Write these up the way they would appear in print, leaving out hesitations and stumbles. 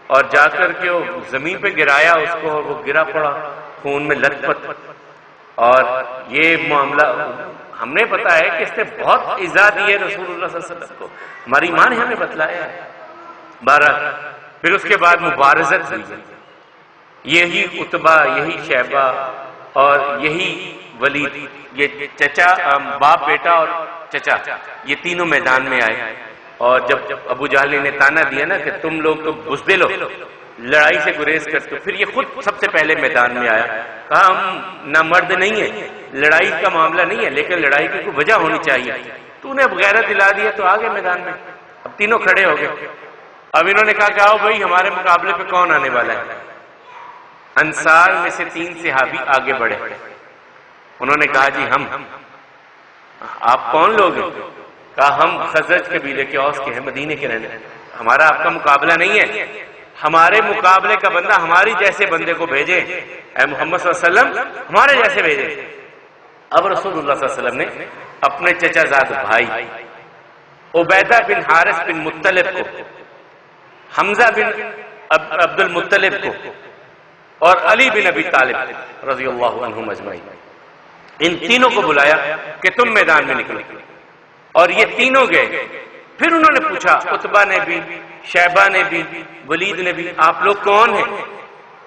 اور جا کر کے وہ زمین پہ گرایا اس کو، اور وہ گرا پڑا خون میں لت پت. اور یہ معاملہ ہم نے پتا ہے کہ اس نے بہت ایذا دی ہے رسول اللہ صلی اللہ علیہ وسلم کو، ہماری ماں نے ہمیں بتلایا ہے. بہرحال پھر اس کے بعد مبارزت ہوئی ہے. یہی عتبہ، یہی شیبہ اور یہی ولید، یہ چچا، باپ بیٹا اور چچا، یہ تینوں میدان میں آئے. اور جب ابو جہل نے تانا دیا نا کہ تم لوگ تو بزدل ہو، لڑائی سے گریز کرتے ہو، پھر یہ خود سب سے پہلے میدان میں آیا. کہا ہم نہ مرد نہیں ہیں، لڑائی کا معاملہ نہیں ہے، لیکن لڑائی کی کوئی وجہ ہونی چاہیے. تو نے اب غیرت دلا دیا تو آگے میدان میں. اب تینوں کھڑے ہو گئے. اب انہوں نے کہا کہ آؤ بھائی ہمارے مقابلے پہ کون آنے والا ہے. انصار میں سے 3 صحابی آگے بڑھے. انہوں نے کہا جی ہم. آپ کون لوگ ہیں؟ کہا ہم خزرج قبیلے کے، اوس کے ہیں، مدینے کے رہنے. ہمارا آپ کا مقابلہ نہیں ہے، ہمارے مقابلے کا بندہ ہماری جیسے بندے کو بھیجے. اے محمد صلی اللہ علیہ وسلم ہمارے جیسے بھیجے. اب رسول اللہ صلی اللہ علیہ وسلم نے اپنے چچا زاد بھائی عبیدہ بن حارث بن مطلب کو، حمزہ بن عبد المطلب کو اور علی بن ابی طالب رضی اللہ عنہم اجمعین، ان تینوں کو بلایا کہ تم میدان میں نکلو. اور یہ تینوں گئے. پھر انہوں نے پوچھا، عتبہ نے بھی، شیبہ نے بھی، ولید نے بھی، آپ لوگ کون ہیں؟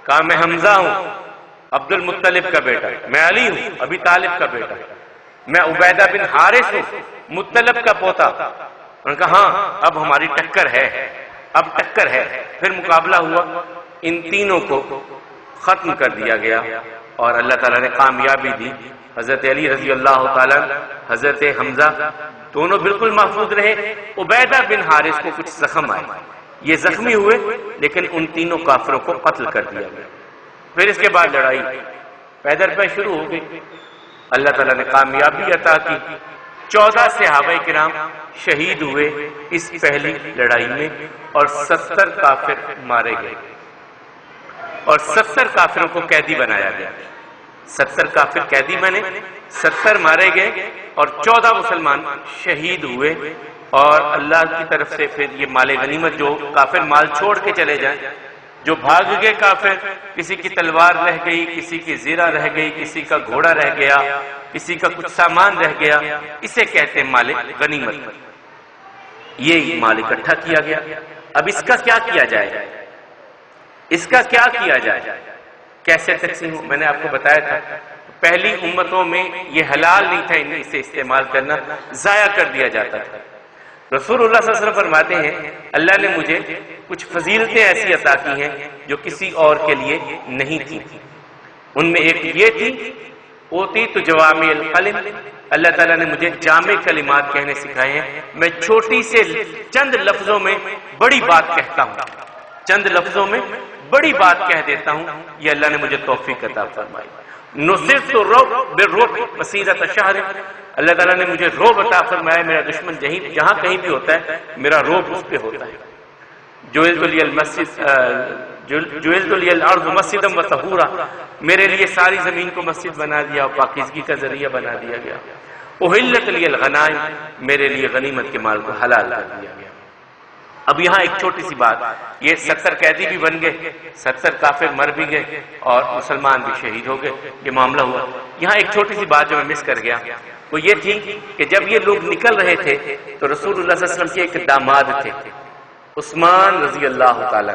کہا میں حمزہ ہوں، عبد المطلب کا بیٹا. میں علی ہوں، ابی طالب کا بیٹا. میں عبیدہ بن حارث ہوں، مطلب کا پوتا. انہوں نے کہا ہاں اب ہماری ٹکر ہے، اب ٹکر ہے. پھر مقابلہ ہوا. ان تینوں کو ختم کر دیا گیا اور اللہ تعالیٰ نے کامیابی دی. حضرت علی رضی اللہ تعالیٰ، حضرت حمزہ دونوں بالکل محفوظ رہے. عبیدہ بن حارث کو کچھ زخم آئے، یہ زخمی ہوئے، لیکن ان تینوں کافروں کو قتل کر دیا گیا. پھر اس کے بعد لڑائی پیدر پہ شروع ہو گئی. اللہ تعالیٰ نے کامیابی عطا کی. 14 صحابہ کرام شہید ہوئے اس پہلی لڑائی میں، اور 70 کافر مارے گئے، اور 70 کافروں کو قیدی بنایا گیا. 70 کافر قیدی بنے، 70 مارے گئے، اور 14 مسلمان شہید ہوئے. اور اللہ کی طرف سے پھر یہ مال غنیمت، جو کافر مال چھوڑ کے چلے جائیں، جو بھاگ گئے کافر، کسی کی تلوار رہ گئی، کسی کی زیرہ رہ گئی، کسی کا گھوڑا رہ گیا، کسی کا کچھ سامان رہ گیا، اسے کہتے ہیں مال غنیمت. یہ مال اکٹھا کیا گیا. اب اس کا کیا کیا جائے؟ اس کا کیا کیا جائے؟ کیسے تقسیم؟ میں نے آپ کو بتایا تھا پہلی امتوں میں یہ حلال نہیں تھا اسے استعمال کرنا، ضائع کر دیا جاتا تھا. رسول اللہ صلی اللہ علیہ وسلم فرماتے ہیں اللہ نے مجھے کچھ فضیلتیں ایسی عطا کی ہیں جو کسی اور کے لیے نہیں تھی. ان میں ایک یہ تھی اوتیت جوامع الکلم، اللہ تعالیٰ نے مجھے جامع کلمات کہنے سکھائے ہیں. میں چھوٹی سے چند لفظوں میں بڑی بات کہتا ہوں، چند لفظوں میں بڑی بات کہہ دیتا ہوں. یہ اللہ نے مجھے توفیق عطا فرمائی. نصرت الرعب بالرعب مسیرۃ شہر، اللہ تعالیٰ نے مجھے رعب عطا فرمایا. میرا دشمن جہاں کہیں بھی ہوتا ہے میرا رعب اس پہ ہوتا ہے. جعلت لی الارض مسجدا وطہورا، میرے لیے ساری زمین کو مسجد بنا دیا اور پاکیزگی کا ذریعہ بنا دیا گیا. احلت لی الغنائم، میرے لیے غنیمت کے مال کو حلال کر دیا گیا. اب یہاں ایک چھوٹی سی بات، یہ 70 قیدی بھی بن گئے، 70 کافر مر بھی گئے اور مسلمان بھی شہید ہو گئے. یہ معاملہ ہوا. یہاں ایک چھوٹی سی بات جو میں مس کر گیا وہ یہ تھی کہ جب یہ لوگ نکل رہے تھے تو رسول اللہ صلی اللہ علیہ وسلم کے ایک داماد تھے عثمان رضی اللہ تعالی،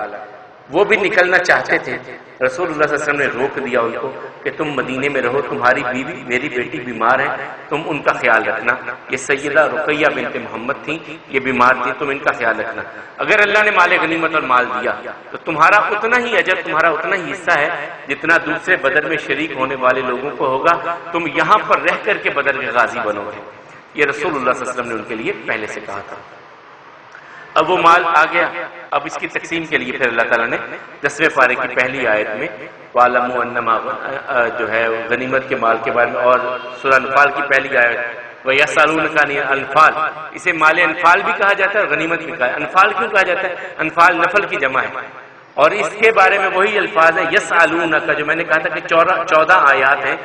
وہ بھی نکلنا چاہتے تھے. رسول اللہ صلی اللہ علیہ وسلم نے روک دیا ان کو کہ تم مدینے میں رہو، تمہاری بیوی میری بیٹی بیمار ہے، تم ان کا خیال رکھنا. یہ سیدہ رقیہ بنت محمد تھیں، یہ بیمار تھی، تم ان کا خیال رکھنا. اگر اللہ نے مال غنیمت اور مال دیا تو تمہارا اتنا ہی اجر، تمہارا اتنا ہی حصہ ہے جتنا دوسرے بدر میں شریک ہونے والے لوگوں کو ہوگا. تم یہاں پر رہ کر کے بدر کے غازی بنو گے. یہ رسول اللہ صلی اللہ علیہ وسلم نے ان کے لیے پہلے سے کہا تھا. اب وہ مال آ گیا. اب اس کی تقسیم کے لیے پھر اللہ تعالیٰ نے 10ویں پارے کی پہلی آیت میں وَاعْلَمُوا أَنَّمَا جو ہے غنیمت کے مال کے بارے میں، اور سورہ انفال کی پہلی آیت وَيَسْأَلُونَكَ عَنِ الْأَنْفَالِ، اسے مال انفال بھی کہا جاتا ہے اور غنیمت بھی کہا ہے. انفال کیوں کہا جاتا ہے؟ انفال نفل کی جمع ہے. اور اس کے بارے میں وہی الفاظ ہے یسألونک، جو میں نے کہا تھا کہ 14 آیات ہیں.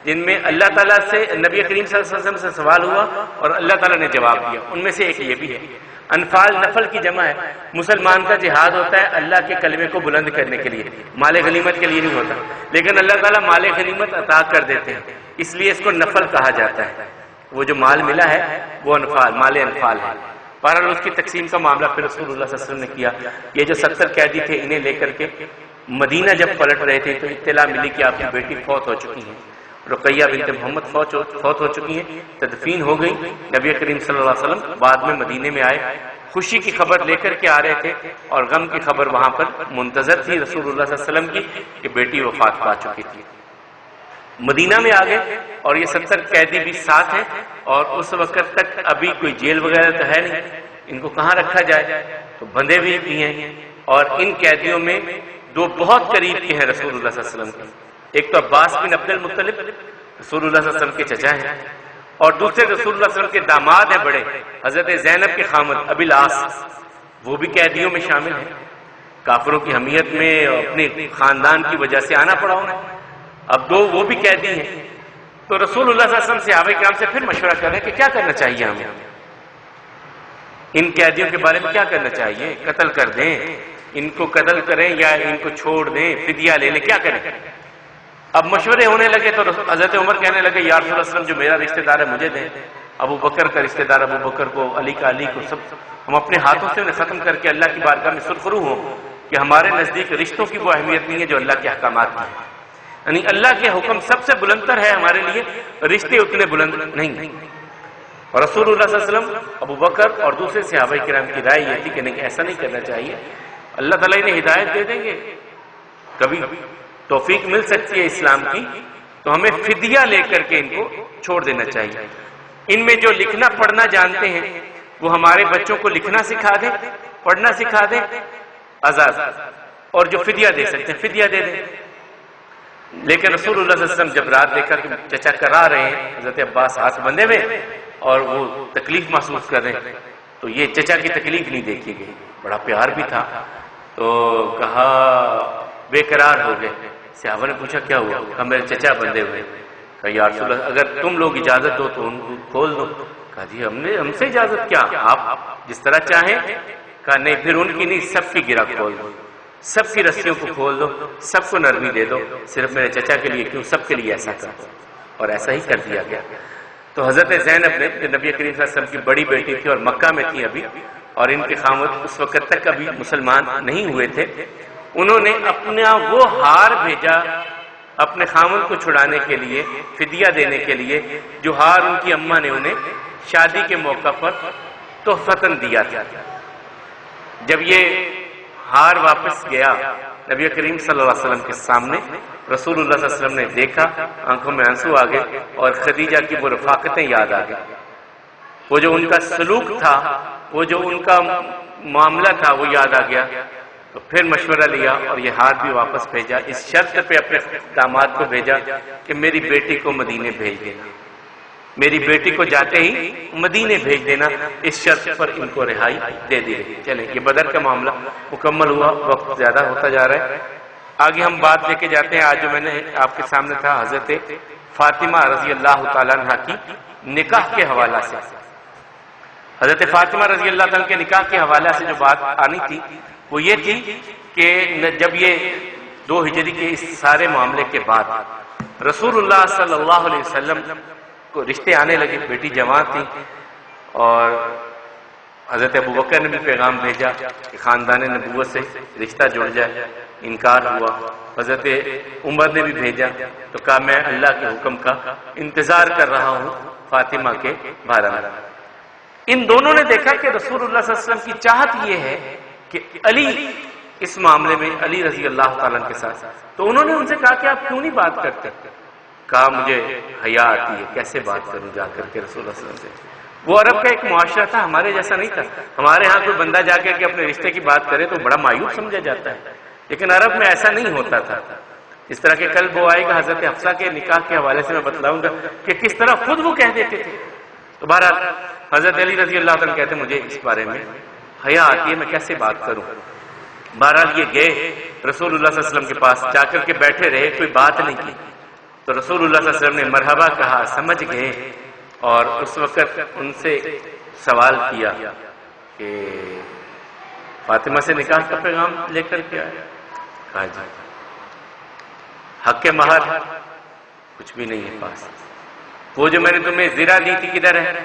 جن میں اللہ تعالیٰ سے نبی کریم صلی اللہ علیہ وسلم سے سوال ہوا اور اللہ تعالیٰ نے جواب دیا، ان میں سے ایک یہ بھی ہے۔ انفال نفل کی جمع ہے، مسلمان کا جہاد ہوتا ہے اللہ کے کلمے کو بلند کرنے کے لیے، مال غنیمت کے لیے نہیں ہوتا، لیکن اللہ تعالیٰ مال غنیمت عطا کر دیتے ہیں، اس لیے اس کو نفل کہا جاتا ہے۔ وہ جو مال ملا ہے وہ انفال، مال انفال ہے۔ بہرحال اس کی تقسیم کا معاملہ پھر رسول اللہ صلی اللہ علیہ وسلم نے کیا۔ یہ جو 70 قیدی تھے انہیں لے کر کے مدینہ جب پلٹ رہے تھے تو اطلاع ملی کہ آپ کی بیٹی فوت ہو چکی ہیں، رقیہ بنت محمد فوت ہو چکی ہیں، تدفین ہو گئی۔ نبی کریم صلی اللہ علیہ وسلم بعد میں مدینے میں آئے، خوشی کی خبر لے کر کے آ رہے تھے اور غم کی خبر وہاں پر منتظر تھی رسول اللہ صلی اللہ علیہ وسلم کی کہ بیٹی وفات پا چکی تھی۔ مدینہ میں آ گئے اور یہ 70 قیدی بھی ساتھ ہیں، اور اس وقت تک ابھی کوئی جیل وغیرہ تو ہے نہیں، ان کو کہاں رکھا جائے، تو بندھے بھی ہیں، اور ان قیدیوں میں دو بہت قریب کے ہیں رسول اللہ صلی اللہ علیہ وسلم کے، ایک تو عباس بن عبد المطلب رسول اللہ صلی اللہ علیہ وسلم کے چچا ہیں، اور دوسرے رسول اللہ صلی اللہ علیہ وسلم کے داماد ہیں بڑے، حضرت زینب کے خامد ابی العاص، وہ بھی قیدیوں میں شامل ہیں۔ کافروں کی حمیت میں اپنے خاندان کی وجہ سے آنا پڑا انہیں، اب دو وہ بھی قیدی ہیں۔ تو رسول اللہ صلی اللہ علیہ وسلم صحابہ کرام سے پھر مشورہ کر رہے ہیں کہ کیا کرنا چاہیے ہمیں، ان قیدیوں کے بارے میں کیا کرنا چاہیے، قتل کر دیں، ان کو قتل کریں یا ان کو چھوڑ دیں، فدیہ لے لیں، کیا کریں؟ اب مشورے ہونے لگے تو حضرت عمر کہنے لگے یا رسول اللہ صلی اللہ علیہ وسلم جو میرا رشتہ دار ہے مجھے دیں، ابو بکر کا رشتہ دار ابو بکر کو، علی کا علی کو، سب ہم اپنے ہاتھوں سے انہیں ختم کر کے اللہ کی بارگاہ میں سرخرو ہوں کہ ہمارے نزدیک رشتوں کی وہ اہمیت نہیں ہے جو اللہ کے احکامات میں ہے، یعنی اللہ کے حکم سب سے بلندتر ہے ہمارے لیے، رشتے اتنے بلند نہیں۔ اور رسول اللہ صلی اللہ علیہ وسلم، ابو بکر اور دوسرے صحابہ کرام کی رائے یہ تھی کہ نہیں ایسا نہیں کرنا چاہیے، اللہ تعالیٰ انہیں ہدایت دے دیں گے، کبھی توفیق مل سکتی ہے اسلام کی، تو ہمیں فدیہ لے کر کے ان کو چھوڑ دینا چاہیے۔ ان میں جو لکھنا پڑھنا جانتے ہیں وہ ہمارے بچوں کو لکھنا سکھا دیں، پڑھنا سکھا دیں، آزاد، اور جو فدیہ دے سکتے ہیں فدیہ دے دیں۔ لیکن رسول اللہ صلی اللہ علیہ وسلم جب رات دیکھا کہ چچا کرا رہے ہیں، حضرت عباس ہاتھ بندھے ہوئے اور وہ تکلیف محسوس کر رہے ہیں، تو یہ چچا کی تکلیف نہیں دیکھی گئی، بڑا پیار بھی تھا، تو کہا بے قرار ہو گئے۔ صحابہ نے پوچھا کیا ہوا؟ کہا میرے چچا بندھے ہوئے۔ کہا یا رسول اللہ اگر تم لوگ اجازت دو تو ان کو کھول دو۔ کہا جی ہم سے اجازت کیا، آپ جس طرح چاہیں۔ کہا نہیں پھر ان کی نہیں، سب کی گرہ کھول دو، سب کی رسیوں کو کھول دو، سب کو نرمی دے دو، صرف میرے چچا کے لیے کیوں، سب کے لیے ایسا کر دو۔ اور ایسا ہی کر دیا گیا۔ تو حضرت زینب نے جو نبی کریم صلی اللہ علیہ وسلم کی بڑی بیٹی تھی اور مکہ میں تھی ابھی، اور ان کے خامد اس وقت تک ابھی مسلمان نہیں ہوئے تھے، انہوں نے اپنا وہ ہار بھیجا اپنے خامد کو چھڑانے کے لیے، فدیہ دینے کے لیے، جو ہار ان کی اماں نے انہیں شادی کے موقع پر تحفتاً دیا تھا۔ جب یہ ہار واپس گیا نبی کریم صلی اللہ علیہ وسلم کے سامنے، رسول اللہ صلی اللہ علیہ وسلم نے دیکھا، آنکھوں میں آنسو آ گئے اور خدیجہ کی وہ رفاقتیں یاد آ گئی، وہ جو ان کا سلوک تھا، وہ جو ان کا معاملہ تھا وہ یاد آ گیا۔ تو پھر مشورہ لیا اور یہ ہاتھ بھی واپس بھیجا، اس شرط پہ اپنے داماد کو بھیجا کہ میری بیٹی کو مدینے بھیج دینا، میری بیٹی کو جاتے ہی مدینے بھیج دینا، اس شرط پر ان کو رہائی دے دی گئی۔ چلیں یہ بدر کا معاملہ مکمل ہوا، وقت زیادہ ہوتا جا رہا ہے، آگے ہم بات لے کے جاتے ہیں۔ آج جو میں نے آپ کے سامنے تھا حضرت فاطمہ رضی اللہ تعالیٰ عنہ کی نکاح کے حوالہ سے، حضرت فاطمہ رضی اللہ تعالیٰ کے نکاح کے حوالہ سے جو بات آنی تھی وہ یہ تھی کہ جب یہ 2 ہجری کے اس سارے معاملے کے بعد رسول اللہ صلی اللہ علیہ وسلم کو رشتے آنے لگے، بیٹی جوان تھی، اور حضرت ابوبکر نے بھی پیغام بھیجا کہ خاندان نبوت سے رشتہ جڑ جائے، انکار ہوا۔ حضرت عمر نے بھی بھیجا، تو کہا میں اللہ کے حکم کا انتظار کر رہا ہوں فاطمہ کے بارے میں۔ ان دونوں نے دیکھا کہ رسول اللہ صلی اللہ علیہ وسلم کی چاہت یہ ہے کہ علی اس معاملے میں، علی رضی اللہ تعالیٰ کے ساتھ، تو انہوں نے ان سے کہا کہ آپ کیوں نہیں بات کرتے؟ کہا مجھے حیا آتی ہے، کیسے بات کروں جا کر کے رسول اللہ صلی اللہ علیہ وسلم سے۔ وہ عرب کا ایک معاشرہ تھا، ہمارے جیسا نہیں تھا۔ ہمارے ہاں کوئی بندہ جا کر کے اپنے رشتے کی بات کرے تو بڑا مایوب سمجھا جاتا ہے، لیکن عرب میں ایسا نہیں ہوتا تھا۔ اس طرح کے کل وہ آئے گا حضرت حفصہ کے نکاح کے حوالے سے میں بتلاؤں گا کہ کس طرح خود وہ کہہ دیتے تھے۔ تو بہرحال حضرت علی رضی اللہ عنہ کہتے مجھے اس بارے میں حیا آتی ہے، میں کیسے بات کروں۔ بہرحال یہ گئے رسول اللہ صلی اللہ علیہ وسلم کے پاس، جا کر کے بیٹھے رہے، کوئی بات نہیں کی۔ تو رسول اللہ صلی اللہ علیہ وسلم نے مرحبا کہا، سمجھ گئے، اور اس وقت ان سے سوال کیا کہ فاطمہ سے نکاح کا پیغام لے کر کے آئے؟ کہا جی۔ حق کے مہر کچھ بھی نہیں ہے پاس۔ وہ جو میں نے تمہیں زرہ دی تھی کدھر ہے؟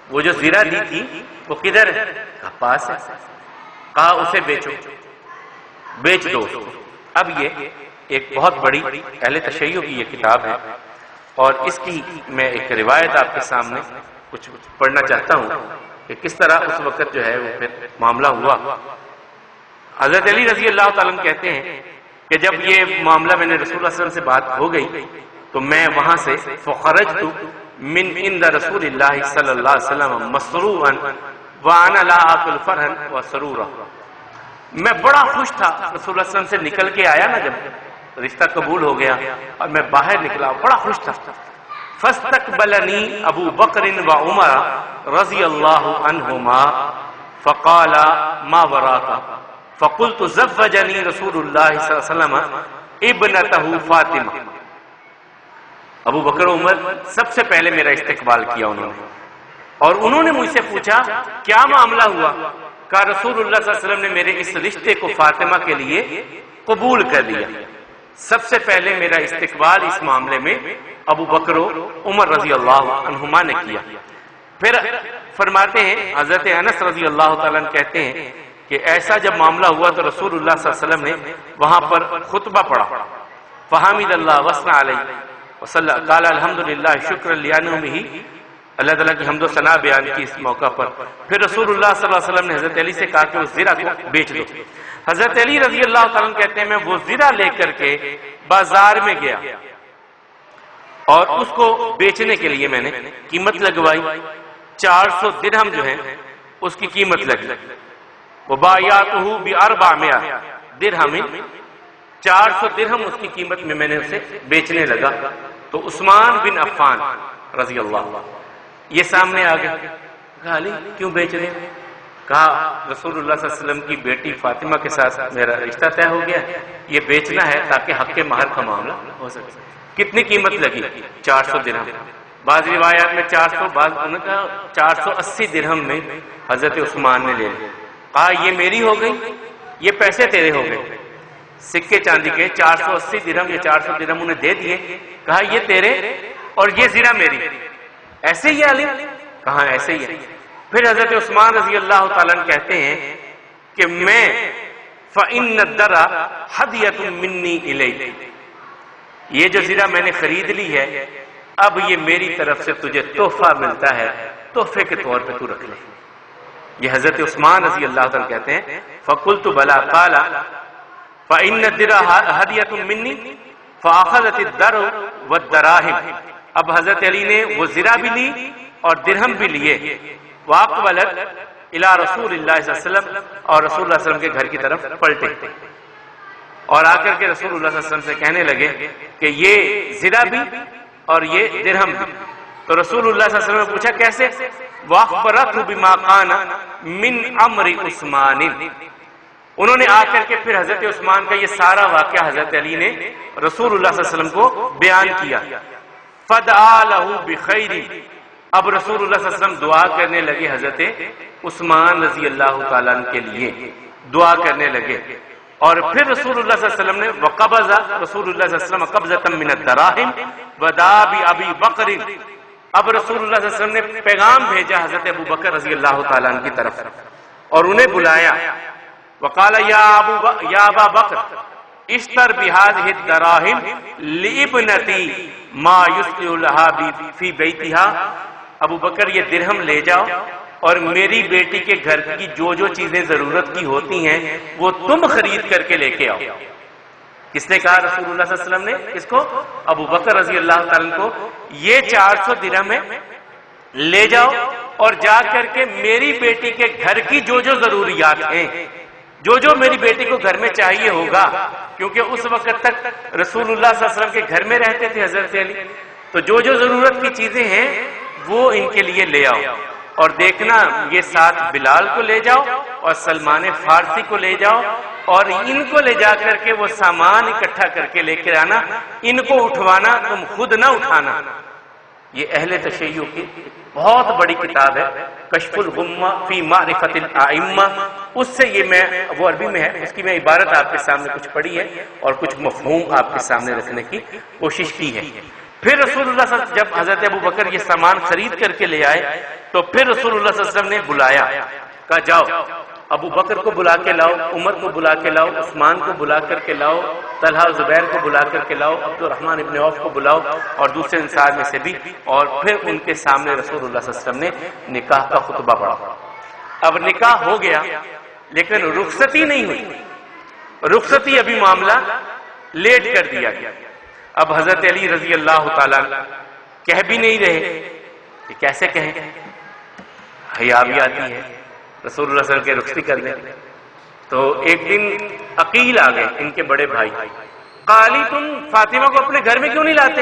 وہ جو زرہ دی تھی وہ کدھر ہے؟ کہا پاس ہے۔ کہا اسے بیچو، بیچ دو اس کو۔ اب یہ ایک بہت بڑی اہل تشیع کی یہ کتاب ہے، اور اس کی میں ایک روایت آپ کے سامنے کچھ پڑھنا چاہتا ہوں کہ کس طرح اس وقت جو ہے وہ پھر معاملہ ہوا۔ حضرت علی رضی اللہ تعالیٰ عنہ کہتے ہیں کہ جب یہ معاملہ میں نے رسول اللہ صلی اللہ علیہ وسلم سے بات ہو گئی تو میں وہاں سے فخرجت من عند رسول اللہ صلی اللہ علیہ وسلم مسرورا وانا لا آکل فرحا وسرورا، میں بڑا خوش تھا رسول اللہ صلی اللہ علیہ وسلم سے نکل کے آیا نا، جب رشتہ قبول ہو گیا اور میں باہر نکلا بڑا خوش تھا۔ فاستقبلنی ابو بکر و عمر رضی اللہ عنہما فقال ما وراک فقلت زوجنی رسول اللہ صلی اللہ علیہ وسلم ابنتہ فاطمہ۔ ابو بکر و عمر سب سے پہلے میرا استقبال کیا انہوں نے، اور انہوں نے مجھ سے پوچھا کیا معاملہ ہوا؟ کہا رسول اللہ صلی اللہ علیہ وسلم نے میرے اس رشتے کو فاطمہ کے لیے قبول کر لیا۔ سب سے پہلے میرا استقبال اس معاملے میں ابو بکر و عمر رضی اللہ عنہما نے کیا۔ پھر فرماتے ہیں حضرت انس رضی اللہ تعالیٰ کہتے ہیں کہ ایسا جب معاملہ ہوا تو رسول اللہ صلی اللہ علیہ وسلم نے وہاں پر خطبہ پڑھا، فحمد اللہ وثنى علیہ وصلی قال الحمدللہ شکر لانعمہ، اللہ تعالیٰ کی حمد و ثنا بیان کی اس موقع پر۔ پھر رسول اللہ صلی اللہ علیہ وسلم نے حضرت علی سے کہا کہ اس زرہ کو بیچ دو۔ حضرت علی رضی اللہ تعالیٰ عنہ کہتے ہیں میں وہ زرہ لے کر کے بازار میں گیا اور اس کو بیچنے کے لیے میں نے قیمت لگوائی، 400 درہم جو ہے اس کی قیمت لگی۔ وبایعتہ ب400 درہم، 400 درہم اس کی قیمت میں نے اسے بیچنے لگا۔ تو عثمان بن عفان رضی اللہ یہ سامنے آ گیا، کہا علی کیوں بیچ رہے ہیں؟ کہا رسول اللہ صلی اللہ علیہ وسلم کی بیٹی فاطمہ کے ساتھ میرا رشتہ طے ہو گیا، یہ بیچنا ہے تاکہ حق کے مہر کا معاملہ ہو سکے۔ کتنی قیمت لگی؟ 400 درہم، بعض روایات میں 400، بعض نے کہا 480 درہم میں حضرت عثمان نے لے لیا۔ کہا یہ میری ہو گئی، یہ پیسے تیرے ہو گئے، سکے چاندی کے 480 درہم یا 400 درہم انہیں دے دیے۔ کہا یہ تیرے اور یہ زرہ میری، ایسے ہی علی؟ کہا ایسے ہی ہے۔ پھر حضرت عثمان رضی اللہ تعالیٰ عنہ کہتے ہیں کہ میں فَإِنَّ الدَّرَ حَدِيَةٌ مِّنِّي إِلَيْكَ، یہ جو زرہ میں نے خرید لی ہے اب یہ میری طرف سے تجھے تحفہ ملتا ہے، تحفے کے طور پہ تو رکھ لے۔ یہ حضرت عثمان رضی اللہ تعالیٰ کہتے ہیں فَقُلْتُ بَلَا قَالَ فَإِنَّ الدَّرَ حَدِيَةٌ مِّنِّي فَأَخَذَتِ الدَّرُ وَالدَّرَاهِمْ، اب حضرت علی نے وہ زرہ بھی لی اور درہم بھی لیے۔ وَأَقْبَلَتْ إِلَى رسول اللہ صلی اللہ علیہ وسلم، اور رسول اللہ صلی اللہ علیہ وسلم کے گھر کی طرف پلٹے اور آ کر کے رسول اللہ صلی اللہ علیہ وسلم سے کہنے لگے کہ یہ زرہ بھی اور یہ درہم بھی۔ تو رسول اللہ صلی اللہ علیہ وسلم نے پوچھا کیسے؟ وَأَخْبَرَتْهُ بِمَا كَانَ مِنْ أَمْرِ عثمان، انہوں نے آ کر کے پھر حضرت عثمان کا یہ سارا واقعہ حضرت علی نے رسول اللہ صلی اللہ علیہ وسلم کو بیان کیا۔ فَدْعَا لَهُ بِخَيْرٍ، اب رسول اللہ صلی اللہ علیہ وسلم دعا کرنے لگے حضرت عثمان رضی اللہ تعالیٰ عنہ کے لیے، دعا کرنے لگے۔ اور پھر رسول اللہ صلی اللہ علیہ وسلم نے وقبض رسول اللہ صلی اللہ علیہ وسلم قبضۃ من الدراہم ودعا بأبی بکر، اب رسول اللہ صلی اللہ علیہ وسلم نے پیغام بھیجا حضرت ابو بکر رضی اللہ تعالیٰ عنہ کی طرف اور انہیں بلایا۔ وقال یا ابا بکر اشتر بهذه الدراہم لابنتی ما یصلح لها فی بیتها، ابو بکر یہ درہم لے جاؤ اور میری بیٹی کے گھر کی جو جو چیزیں ضرورت کی ہوتی ہیں وہ تم خرید کر کے لے کے آؤ۔ کس نے کہا؟ رسول اللہ صلی اللہ علیہ وسلم نے۔ کس کو؟ ابو بکر رضی اللہ تعالیٰ عنہ کو، یہ 400 درہم ہے لے جاؤ اور جا کر کے میری بیٹی کے گھر کی جو جو ضروریات ہیں، جو جو میری بیٹی کو گھر میں چاہیے ہوگا، کیونکہ اس وقت تک رسول اللہ صلی اللہ علیہ وسلم کے گھر میں رہتے تھے حضرت علی، تو جو جو ضرورت کی چیزیں ہیں وہ ان کے لیے لے آؤ۔ اور دیکھنا یہ ساتھ بلال کو لے جاؤ اور سلمان فارسی کو لے جاؤ اور ان کو لے جا کر کے وہ سامان اکٹھا کر کے لے کے آنا، ان کو اٹھوانا، تم خود نہ اٹھانا۔ یہ اہل تشیع کی بہت بڑی کتاب ہے، کشف الغمہ فی معرفت الائمہ، اس سے یہ میں وہ عربی میں ہے، اس کی میں عبارت آپ کے سامنے کچھ پڑھی ہے اور کچھ مفہوم آپ کے سامنے رکھنے کی کوشش کی ہے۔ پھر رسول اللہ صلی اللہ علیہ وسلم جب حضرت ابو بکر یہ سامان خرید کر کے لے آئے تو پھر رسول اللہ صلی اللہ علیہ وسلم نے بلایا، کہا جاؤ ابو بکر کو بلا کے لاؤ، عمر کو بلا کے لاؤ، عثمان کو بلا کر کے لاؤ، طلحہ اور زبیر کو بلا کر کے لاؤ، عبد الرحمن ابن عوف کو بلاؤ اور دوسرے انصار میں سے بھی، اور پھر ان کے سامنے رسول اللہ صلی اللہ علیہ وسلم نے نکاح کا خطبہ پڑھا۔ اب نکاح ہو گیا لیکن رخصتی نہیں ہوئی، رخصتی ابھی معاملہ لیٹ کر دیا گیا۔ اب حضرت علی رضی اللہ تعالیٰ کہہ بھی نہیں رہے کہ کیسے کہیں، حیا بھی آتی ہے رسول اللہ صلی اللہ علیہ وسلم کے رخصتی کرنے۔ تو ایک دن عقیل آ گئے ان کے بڑے بھائی، علی تم فاطمہ کو اپنے گھر میں کیوں نہیں لاتے؟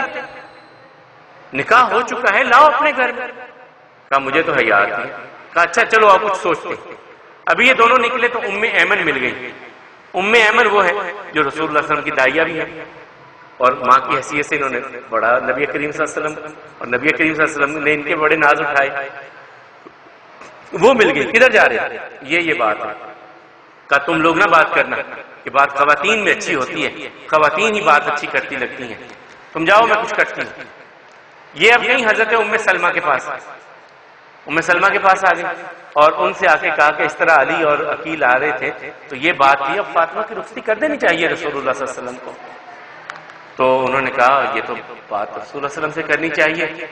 نکاح ہو چکا ہے، لاؤ اپنے گھر میں۔ کہا مجھے تو حیا آتی ہے۔ کہا اچھا چلو آپ کچھ سوچتے۔ ابھی یہ دونوں نکلے تو ام ایمن مل گئی۔ ام ایمن وہ ہے جو رسول اللہ صلی اللہ علیہ وسلم کی دائیا بھی ہے اور ماں کی حیثیت سے انہوں نے بڑا نبی کریم صلی اللہ علیہ وسلم، اور نبی کریم صلی اللہ علیہ وسلم نے ان کے بڑے ناز اٹھائے۔ وہ مل گئی، کدھر جا رہے یہ بات ہے۔ کہا تم لوگ نہ بات کرنا، کہ بات خواتین میں اچھی ہوتی ہے، خواتین ہی بات اچھی کرتی لگتی ہیں، تم جاؤ میں کچھ کرتی ہوں۔ یہ اب نہیں، حضرت ام سلمہ کے پاس، ام سلمہ کے پاس آ گئی اور ان سے آ کے کہا کہ اس طرح علی اور عقیل آ رہے تھے تو یہ بات تھی، اب فاطمہ کی رخصتی کر دینی چاہیے رسول اللہ صلی اللہ علیہ وسلم کو۔ تو انہوں نے کہا یہ تو بات رسول اللہ صلی اللہ علیہ وسلم سے کرنی چاہیے۔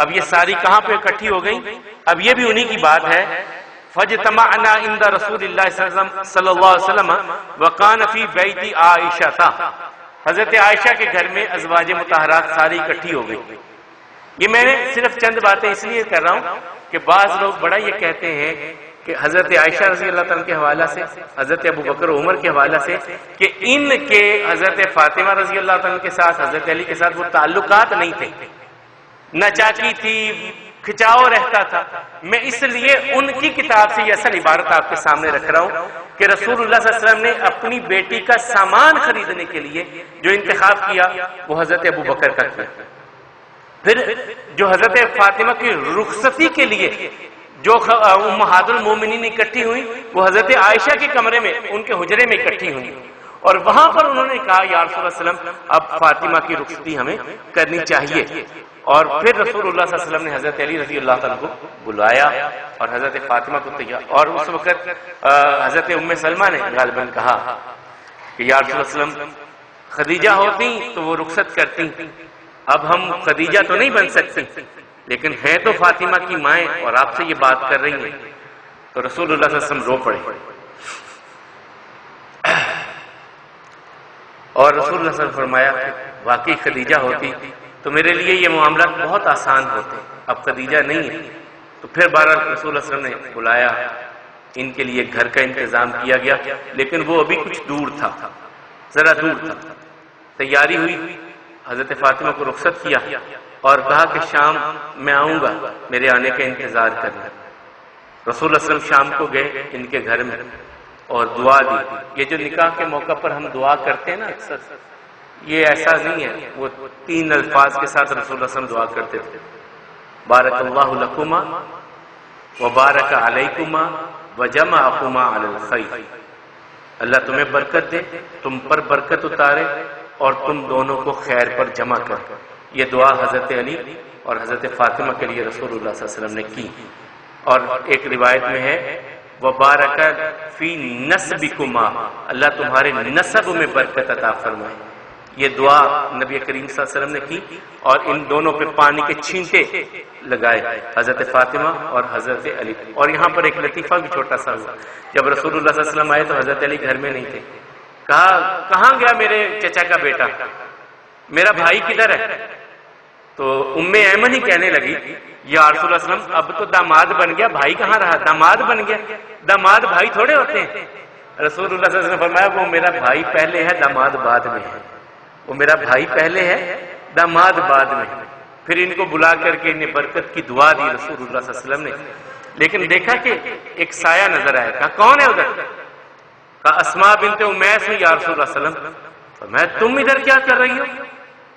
اب یہ ساری کہاں پہ اکٹھی ہو گئی؟ اب یہ بھی انہی کی بات ہے، فَاجْتَمَعْنَا عِنْدَ رَسُولِ اللَّهِ صلی اللہ علیہ وسلم وَكَانَ فِي بَيْتِ عَائِشَةَ، حضرت عائشہ کے گھر میں ازواج مطہرات ساری اکٹھی ہو گئی۔ یہ میں نے صرف چند باتیں اس لیے کر رہا ہوں کہ بعض لوگ بڑا یہ کہتے ہیں کہ حضرت عائشہ رضی اللہ تعالیٰ کے حوالہ سے، حضرت ابو بکر عمر کے حوالہ سے، کہ ان کے حضرت فاطمہ رضی اللہ تعالیٰ کے ساتھ، حضرت علی کے ساتھ وہ تعلقات نہیں تھے، نہ چاچی تھی، کھچاؤ رہتا تھا۔ میں اس لیے ان کی کتاب سے یہ اصل عبارت آپ کے سامنے رکھ رہا ہوں کہ رسول اللہ صلی اللہ علیہ وسلم نے اپنی بیٹی کا سامان خریدنے کے لیے جو انتخاب کیا وہ حضرت ابو بکر کا کیا۔ پھر جو حضرت فاطمہ کی رخصتی کے لیے جو امہات المومنین اکٹھی ہوئی وہ حضرت عائشہ کے کمرے میں، ان کے حجرے میں اکٹھی ہوئی، اور وہاں پر انہوں نے کہا یا رسول اللہ صلی اللہ علیہ وسلم اب فاطمہ کی رخصتی ہمیں کرنی چاہیے۔ اور پھر رسول اللہ صلی اللہ علیہ وسلم نے حضرت علی رضی اللہ تعالیٰ کو بلایا اور حضرت فاطمہ کو تیار، اور اس وقت حضرت ام سلمہ نے غالباً کہا کہ یا رسول اللہ صلی اللہ علیہ وسلم خدیجہ ہوتی تو وہ رخصت کرتی، اب ہم خدیجہ تو نہیں بن سکتی لیکن ہے تو فاطمہ کی مائیں اور آپ سے یہ بات کر رہی ہیں۔ تو رسول اللہ صلی اللہ علیہ وسلم رو پڑے اور رسول اللہ صلی اللہ علیہ وسلم فرمایا کہ واقعی خدیجہ ہوتی تو میرے لیے یہ معاملات بہت آسان ہوتے، اب خدیجہ نہیں ہے۔ تو پھر بہرحال رسول اللہ صلی اللہ علیہ وسلم نے بلایا، ان کے لیے گھر کا انتظام کیا گیا، لیکن وہ ابھی کچھ دور تھا، ذرا دور تھا۔ تیاری ہوئی، حضرت فاطمہ کو رخصت کیا اور کہا کہ شام میں آؤں گا، میرے آنے کا انتظار کرنا۔ رسول اللہ صلی اللہ علیہ وسلم شام کو گئے ان کے گھر میں اور دعا دی۔ یہ جو نکاح کے موقع پر ہم دعا کرتے ہیں نا اکثر، یہ ایسا نہیں ہے، وہ 3 الفاظ کے ساتھ رسول اللہ صلی اللہ علیہ وسلم دعا کرتے تھے، بارک اللہ لکما وبارک علیکما وجمعکما علی الخیر، اللہ تمہیں برکت دے، تم پر برکت اتارے اور تم دونوں کو خیر پر جمع کر۔ یہ دعا حضرت علی اور حضرت فاطمہ کے لیے رسول اللہ صلی اللہ علیہ وسلم نے کی۔ اور ایک روایت میں ہے وبارک فی نسبکما، اللہ تمہارے نسب میں برکت عطا فرمائے۔ یہ دعا نبی کریم صلی اللہ علیہ وسلم نے کی اور ان دونوں پہ پانی کے چھینٹے لگائے، حضرت فاطمہ اور حضرت علی۔ اور یہاں پر ایک لطیفہ بھی چھوٹا سا ہوا، جب رسول اللہ صلی اللہ علیہ وسلم آئے تو حضرت علی گھر میں نہیں تھے۔ کہا کہاں گیا میرے چچا کا بیٹا، میرا بھائی کدھر ہے؟ تو ام ایمن ہی کہنے لگی یا رسول اللہ صلی اللہ علیہ وسلم اب تو داماد بن گیا، بھائی کہاں رہا، داماد بن گیا، داماد بھائی تھوڑے ہوتے ہیں۔ رسول اللہ صلی اللہ علیہ وسلم نے فرمایا وہ میرا بھائی پہلے ہے، داماد بعد میں ہے، وہ میرا بھائی پہلے ہے، داماد بعد میں ہے۔ پھر ان کو بلا کر کے انہیں برکت کی دعا دی رسول اللہ صلی اللہ علیہ وسلم نے۔ لیکن دیکھا کہ ایک سایہ نظر آیا، کہا کون ہے ادھر؟ کہا اسماء بنت امیس ہوں یا رسول اللہ صلی اللہ علیہ وسلم۔ فرمایا تم ادھر کیا کر رہی ہو؟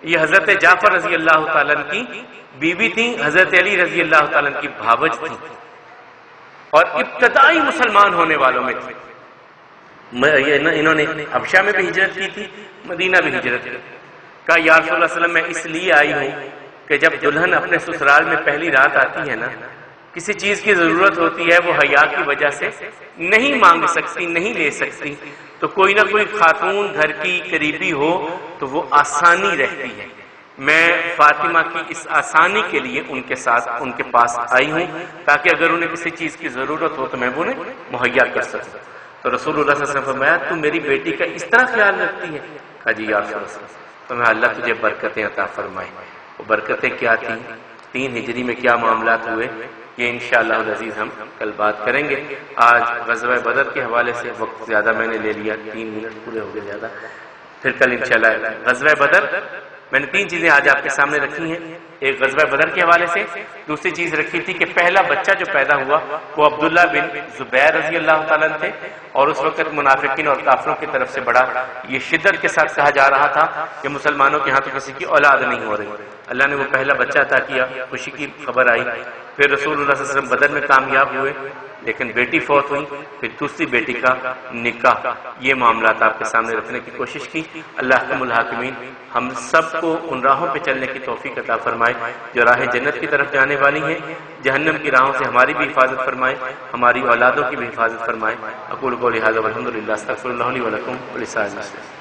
یہ حضرت جعفر رضی اللہ تعالیٰ عنہ کی بیوی تھی، حضرت علی رضی اللہ تعالیٰ عنہ کی بھاوج تھی، اور ابتدائی مسلمان ہونے والوں میں تھی۔ انہوں نے حبشہ میں بھی ہجرت کی تھی، مدینہ بھی ہجرت کی۔ کہا یا رسول اللہ صلی اللہ علیہ وسلم میں اس لیے آئی ہوں کہ جب دلہن اپنے سسرال میں پہلی رات آتی ہے نا، کسی چیز کی ضرورت ہوتی ہے، وہ حیا کی وجہ سے نہیں مانگ سکتی، نہیں لے سکتی، تو کوئی نہ کوئی خاتون گھر کی قریبی ہو تو وہ آسانی رہتی ہے۔ میں فاطمہ کی اس آسانی کے لیے ان کے ساتھ ان کے پاس آئی ہوں، تاکہ اگر انہیں کسی چیز کی ضرورت ہو تو میں انہیں مہیا کر سکوں۔ تو رسول اللہ صلی اللہ علیہ وسلم فرمایا تم میری بیٹی کا اس طرح خیال رکھتی ہے؟ کہا جی یا رسول اللہ۔ فرمایا اللہ تجھے برکتیں عطا فرمائے۔ وہ برکتیں کیا تھیں، 3 ہجری میں کیا معاملات ہوئے، یہ انشاءاللہ العزیز ہم کل بات کریں گے۔ آج غزوہ بدر کے حوالے سے وقت زیادہ میں نے لے لیا، 3 منٹ پورے ہو گئے زیادہ، پھر کل انشاءاللہ غزوہ بدر میں نے 3 چیزیں آج آپ کے سامنے رکھی ہیں۔ ایک غزوہ بدر کے حوالے سے، دوسری چیز رکھی تھی کہ پہلا بچہ جو پیدا ہوا وہ عبداللہ بن زبیر رضی اللہ تعالیٰ عنہ تھے، اور اس وقت منافقین اور کافروں کی طرف سے بڑا یہ شدت کے ساتھ کہا جا رہا تھا کہ مسلمانوں کے ہاں تو کسی کی اولاد نہیں ہو رہی۔ اللہ نے وہ پہلا بچہ عطا کیا، خوشی کی خبر آئی۔ پھر رسول اللہ صلی اللہ علیہ وسلم بدر میں کامیاب ہوئے، لیکن بیٹی فوت ہوئی، پھر دوسری بیٹی کا نکاح۔ یہ معاملات آپ کے سامنے رکھنے کی کوشش کی۔ اللہ احکم الحاکمین ہم سب کو ان راہوں پہ چلنے کی توفیق عطا فرمائے جو راہ جنت کی طرف جانے والی ہیں، جہنم کی راہوں سے ہماری بھی حفاظت فرمائے، ہماری اولادوں کی بھی حفاظت فرمائے۔ اقول قولی ھذا والحمد للہ، استغفر اللہ لی ولکم ولسائر المسلمین۔